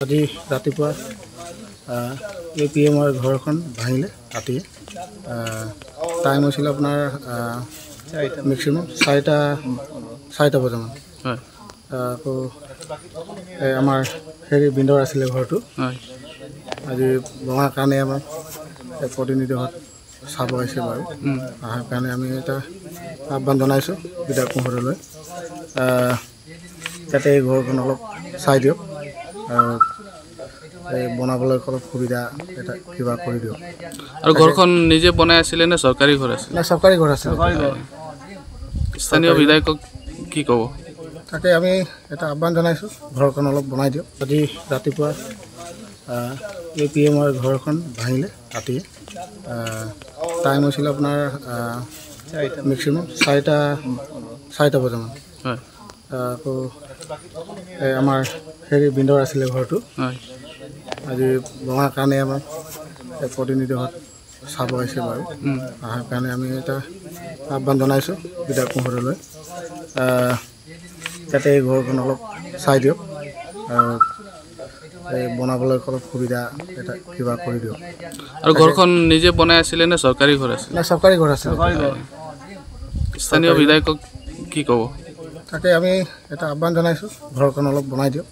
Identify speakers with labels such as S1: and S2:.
S1: আজি ৰাতিপুৱা এই PM-ৰ ঘৰখন ভাঙিলে ৰাতিয়ে। টাইম হৈছিল আপোনাৰ মেক্সিমাম 4টা বজামান। আকৌ আমাৰ হেৰি বিন্দৰ আছিলে ঘৰটো। আজি ভঙাৰ কাৰণে আমাৰ প্ৰতিনিধিহঁত চাব আহিছে বাৰু। অহাৰ কাৰণে আমি এটা আহ্বান জনাইছোঁ বিধায়ক মহোদয়লৈ, যাতে এই ঘৰখন অলপ চাই দিয়ক আৰু বনাবলৈ অলপ সুবিধা এটা কিবা কৰি দিয়ক।
S2: আৰু ঘৰখন নিজে বনাই আছিলে নে চৰকাৰী ঘৰ আছিল?
S1: না, চৰকাৰী ঘৰ আছিল।
S2: স্থানীয় বিধায়কক কি ক'ব?
S1: তাকে আমি এটা আহ্বান জনাইছোঁ, ঘৰখন অলপ বনাই দিয়ক। আজি ৰাতিপুৱা এই PM-ৰ ঘৰখন ভাঙিলে ৰাতিয়ে। টাইম হৈছিল আপোনাৰ মেক্সিমাম 4টা বজামান। আকৌ আমাৰ হেৰি বিন্দৰ আছিলে ঘৰটো। আজি ভঙাৰ কাৰণে আমাৰ প্ৰতিনিধিহঁত চাব আহিছে বাৰু। অহাৰ কাৰণে আমি এটা আহ্বান জনাইছোঁ বিধায়ক মহোদয়লৈ, যাতে এই ঘৰখন অলপ চাই দিয়ক আৰু বনাবলৈ অলপ সুবিধা এটা কিবা কৰি দিয়ক।
S2: আৰু ঘৰখন নিজে বনাই আছিলে নে চৰকাৰী ঘৰ আছিল?
S1: না, চৰকাৰী ঘৰ আছিল।
S2: স্থানীয় বিধায়কক কি ক'ব?
S1: তাকে আমি এটা আহ্বান জনাইছোঁ, ঘৰখন অলপ বনাই দিয়ক।